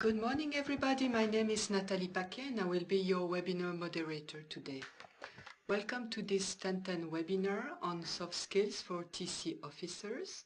Good morning, everybody. My name is Nathalie Paquet and I will be your webinar moderator today. Welcome to this 1010 webinar on soft skills for TC officers.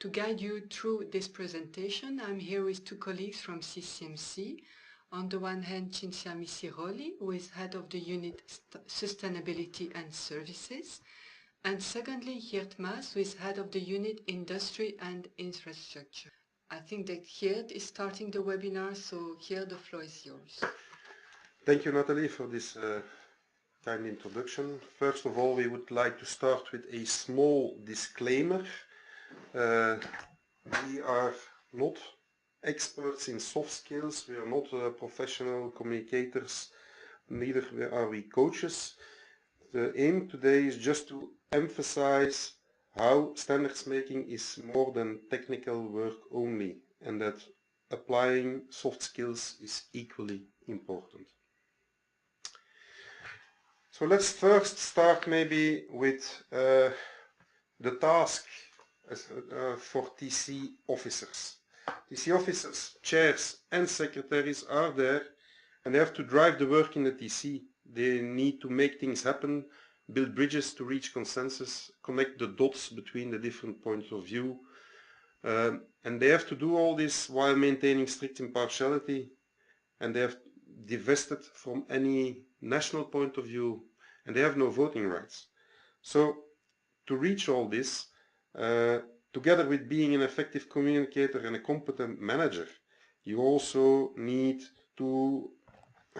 To guide you through this presentation, I'm here with two colleagues from CCMC. On the one hand, Cinzia Misiroli, who is head of the unit Sustainability and Services. And secondly, Geert Maas, who is head of the unit Industry and Infrastructure. I think that Geert is starting the webinar, so Geert, the floor is yours. Thank you, Nathalie, for this kind introduction. First of all, we would like to start with a small disclaimer. We are not experts in soft skills, we are not professional communicators, neither are we coaches. The aim today is just to emphasize how standards making is more than technical work only, and that applying soft skills is equally important. So let's first start maybe with the task for TC officers. TC officers, chairs and secretaries are there and they have to drive the work in the TC. They need to make things happen, build bridges to reach consensus, connect the dots between the different points of view. And they have to do all this while maintaining strict impartiality, and they have divested from any national point of view, and they have no voting rights. So to reach all this, together with being an effective communicator and a competent manager, you also need to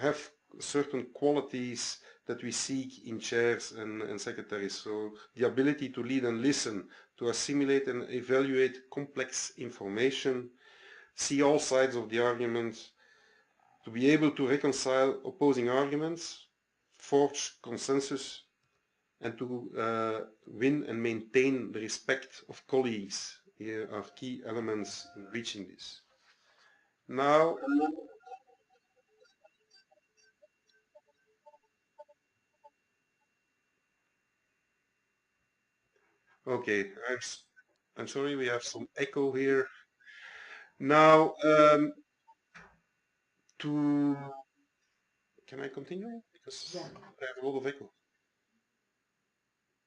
have certain qualities that we seek in chairs and secretaries. So the ability to lead and listen, to assimilate and evaluate complex information, see all sides of the argument, to be able to reconcile opposing arguments, forge consensus, and to win and maintain the respect of colleagues are key elements in reaching this. Now, okay, I'm sorry, we have some echo here. Now, can I continue? Because I have a lot of echo.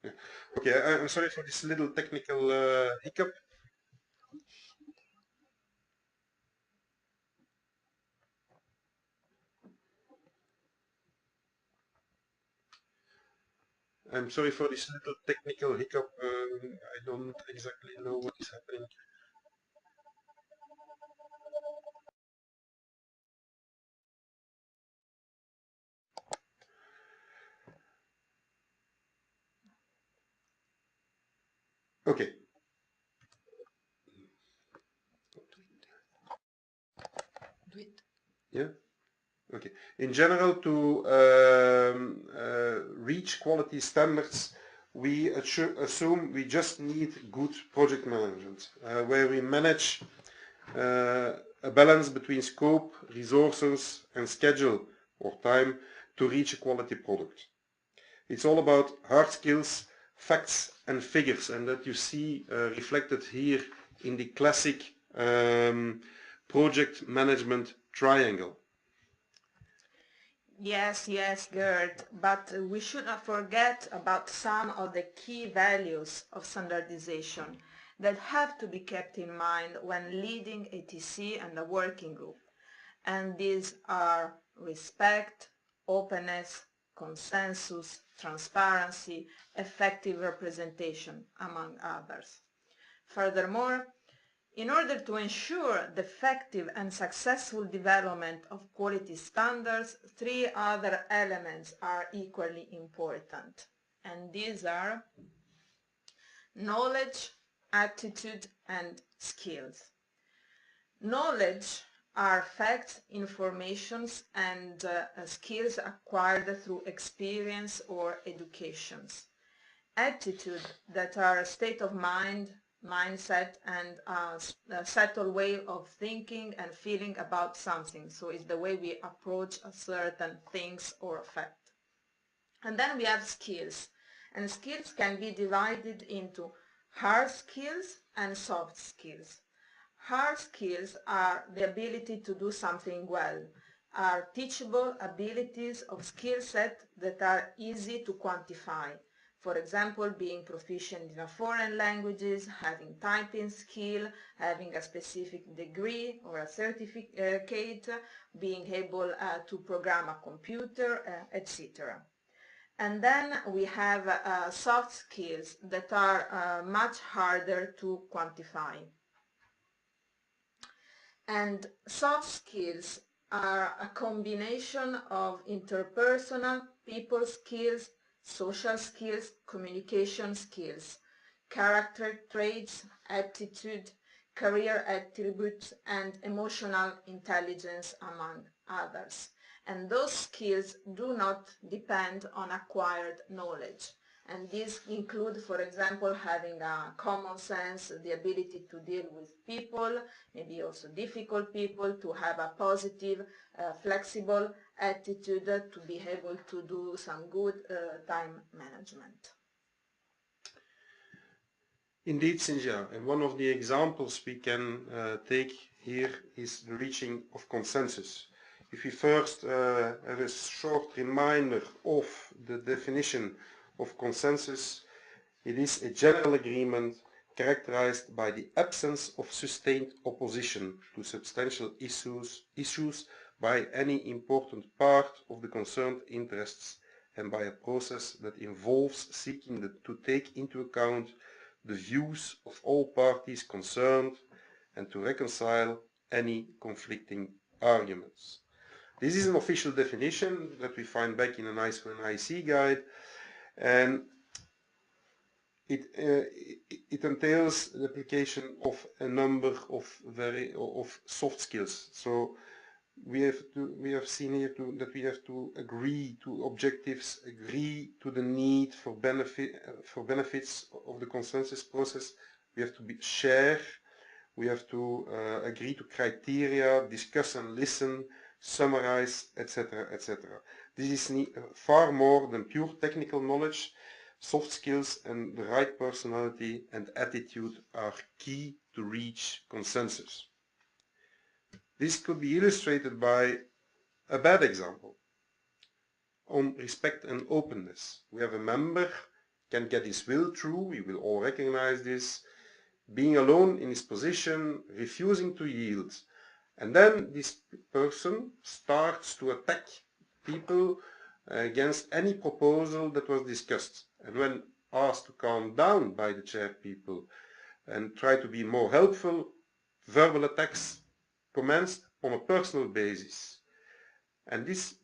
Yeah. Okay, I'm sorry for this little technical hiccup. I'm sorry for this little technical hiccup. I don't exactly know what is happening. Okay. Do it. Yeah. Okay. In general, to reach quality standards, we assume we just need good project management, where we manage a balance between scope, resources, and schedule or time to reach a quality product. It's all about hard skills, facts, and figures, and that you see reflected here in the classic project management triangle. Yes, Gerd, but we should not forget about some of the key values of standardization that have to be kept in mind when leading a TC and a working group. And these are respect, openness, consensus, transparency, effective representation, among others. Furthermore, in order to ensure the effective and successful development of quality standards, three other elements are equally important, and these are knowledge, attitude, and skills. Knowledge are facts, informations, and skills acquired through experience or educations. Attitude that are a state of mind, mindset, and a settled way of thinking and feeling about something. So it's the way we approach a certain things or fact. And then we have skills. And skills can be divided into hard skills and soft skills. Hard skills are the ability to do something well, are teachable abilities of skill set that are easy to quantify. For example, being proficient in a foreign languages, having typing skill, having a specific degree or a certificate, being able to program a computer, etc. And then we have soft skills that are much harder to quantify. And soft skills are a combination of interpersonal, people skills, social skills, communication skills, character traits, aptitude, career attributes, and emotional intelligence, among others. And those skills do not depend on acquired knowledge. And these include, for example, having a common sense, the ability to deal with people, maybe also difficult people, to have a positive, flexible attitude, to be able to do some good time management. Indeed, Sinja, and one of the examples we can take here is the reaching of consensus. If we first have a short reminder of the definition of consensus, it is a general agreement characterized by the absence of sustained opposition to substantial issues by any important part of the concerned interests and by a process that involves seeking to take into account the views of all parties concerned and to reconcile any conflicting arguments. This is an official definition that we find back in an ISO and IEC guide, and it entails the application of a number of soft skills. So we have seen here that we have to agree to objectives, agree to the need for benefits of the consensus process. We have to share. We have to agree to criteria, discuss and listen, summarize, etc., etc. This is far more than pure technical knowledge. Soft skills and the right personality and attitude are key to reach consensus. This could be illustrated by a bad example on respect and openness. We have a member can get his will through, we will all recognize this, being alone in his position, refusing to yield. And then this person starts to attack people against any proposal that was discussed. And when asked to calm down by the chair people and try to be more helpful, verbal attacks commenced on a personal basis. And this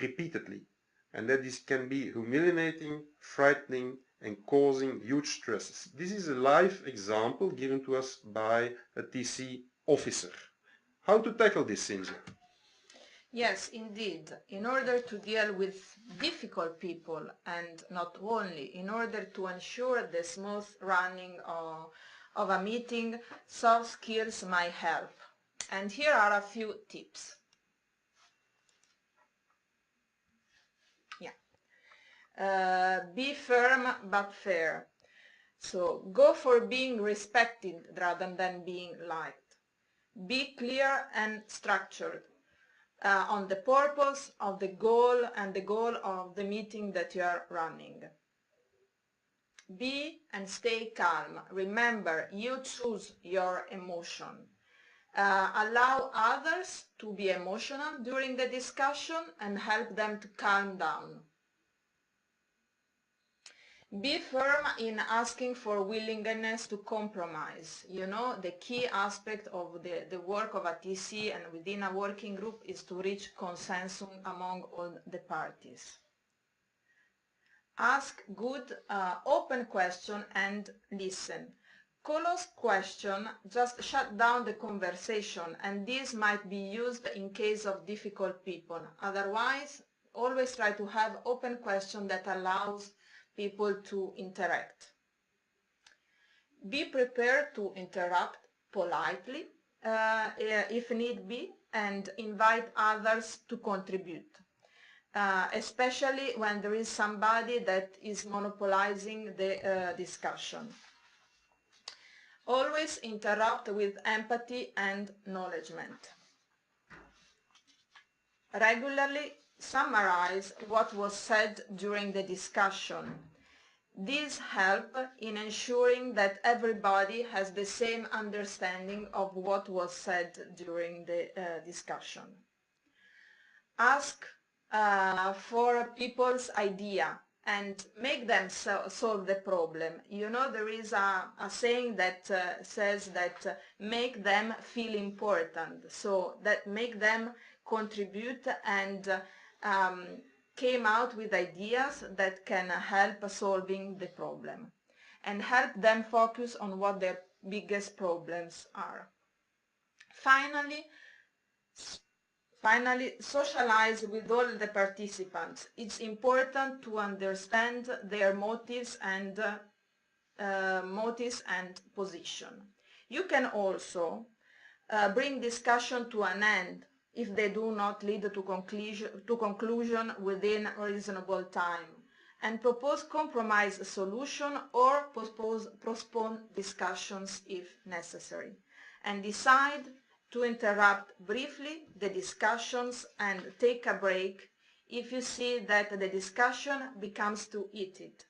repeatedly. And that this can be humiliating, frightening, and causing huge stresses. This is a live example given to us by a TC officer. How to tackle this, Sinja? Yes, indeed. In order to deal with difficult people, and not only, in order to ensure the smooth running of a meeting, soft skills might help. And here are a few tips. Be firm but fair. So go for being respected rather than being liked. Be clear and structured on the purpose of the goal and the goal of the meeting that you are running. Be and stay calm. Remember, you choose your emotion. Allow others to be emotional during the discussion and help them to calm down. Be firm in asking for willingness to compromise. You know, the key aspect of the work of a TC and within a working group is to reach consensus among all the parties. Ask good, open questions and listen. Closed question just shut down the conversation, and this might be used in case of difficult people. Otherwise, always try to have open question that allows people to interact. Be prepared to interrupt politely if need be, and invite others to contribute, especially when there is somebody that is monopolizing the discussion. Always interrupt with empathy and acknowledgement. Regularly summarize what was said during the discussion. These help in ensuring that everybody has the same understanding of what was said during the discussion. Ask for people's idea and make them solve the problem. You know, there is a saying that says that make them feel important, so that make them contribute and came out with ideas that can help solving the problem and help them focus on what their biggest problems are. Finally, socialize with all the participants. It's important to understand their motives and position. You can also bring discussion to an end if they do not lead to conclusion within a reasonable time, and propose compromise solution or postpone discussions if necessary, and decide to interrupt briefly the discussions and take a break if you see that the discussion becomes too heated.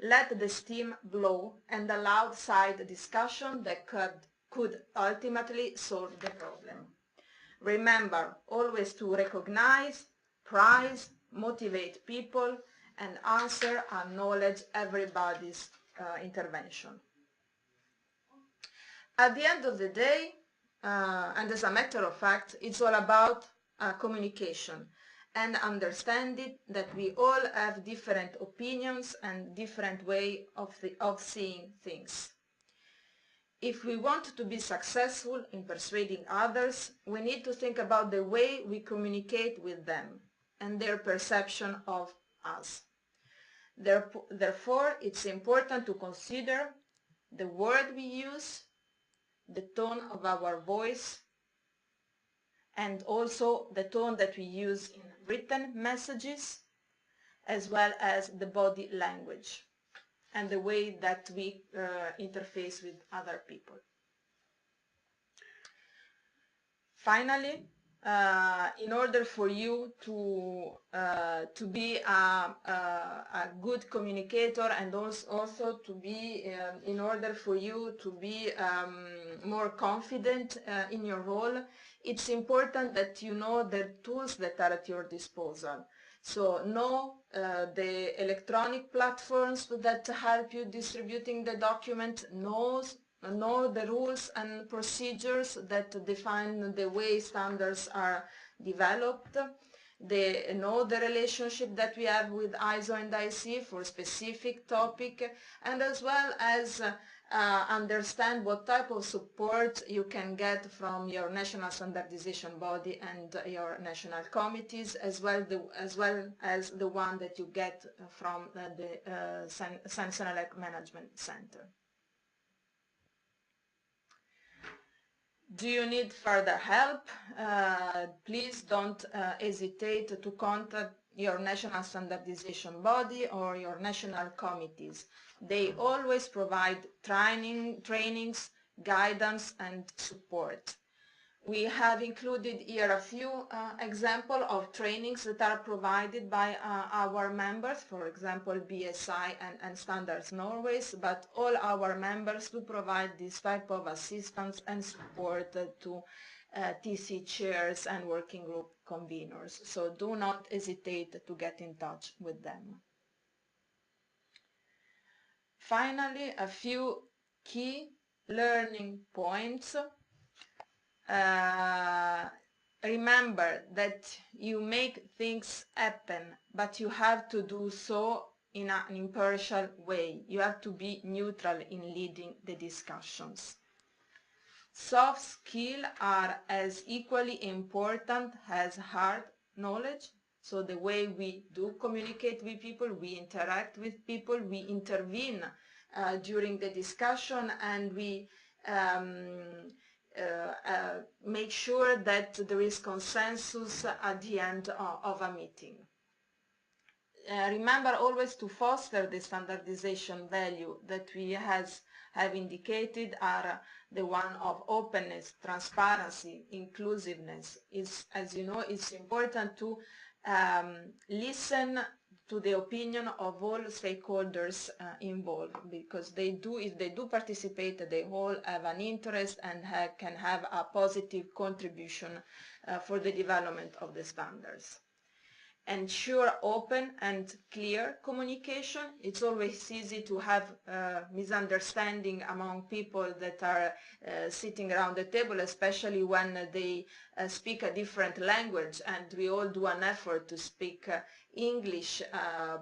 Let the steam blow and allow side discussion that could ultimately solve the problem. Remember always to recognize, praise, motivate people, and answer and acknowledge everybody's intervention. At the end of the day, and as a matter of fact, it's all about communication and understanding that we all have different opinions and different way of seeing things. If we want to be successful in persuading others, we need to think about the way we communicate with them and their perception of us. Therefore, it's important to consider the word we use, the tone of our voice, and also the tone that we use in written messages, as well as the body language and the way that we interface with other people. Finally, in order for you to be a good communicator, and also to be in order for you to be more confident in your role, it's important that you know the tools that are at your disposal. So know the electronic platforms that help you distributing the document, know the rules and procedures that define the way standards are developed, know the relationship that we have with ISO and IC for specific topic, and as well as understand what type of support you can get from your national standardization body and your national committees, as well as the one that you get from the CEN and CENELEC Management Center. Do you need further help? Please don't hesitate to contact your national standardization body or your national committees. They always provide trainings, guidance, and support. We have included here a few examples of trainings that are provided by our members, for example BSI and Standards Norway, but all our members do provide this type of assistance and support to TC chairs and working group conveners. So do not hesitate to get in touch with them. Finally, a few key learning points. Remember that you make things happen, but you have to do so in an impartial way. You have to be neutral in leading the discussions. Soft skills are as equally important as hard knowledge. So the way we do communicate with people, we interact with people, we intervene during the discussion, and we make sure that there is consensus at the end of a meeting. Remember always to foster the standardization value that we has have indicated are the one of openness, transparency, inclusiveness. As you know, it's important to listen to the opinion of all stakeholders involved, because if they do participate, they all have an interest and can have a positive contribution for the development of the standards. Ensure open and clear communication. It's always easy to have misunderstanding among people that are sitting around the table, especially when they speak a different language, and we all do an effort to speak English,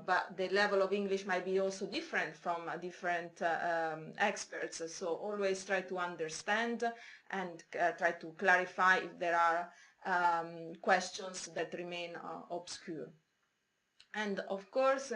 but the level of English might be also different from different experts. So always try to understand and try to clarify if there are questions that remain obscure. And of course,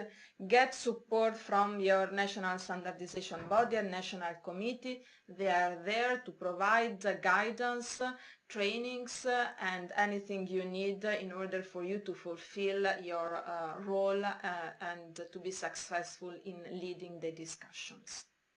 get support from your national standardization body and national committee. They are there to provide guidance, trainings, and anything you need in order for you to fulfill your role and to be successful in leading the discussions.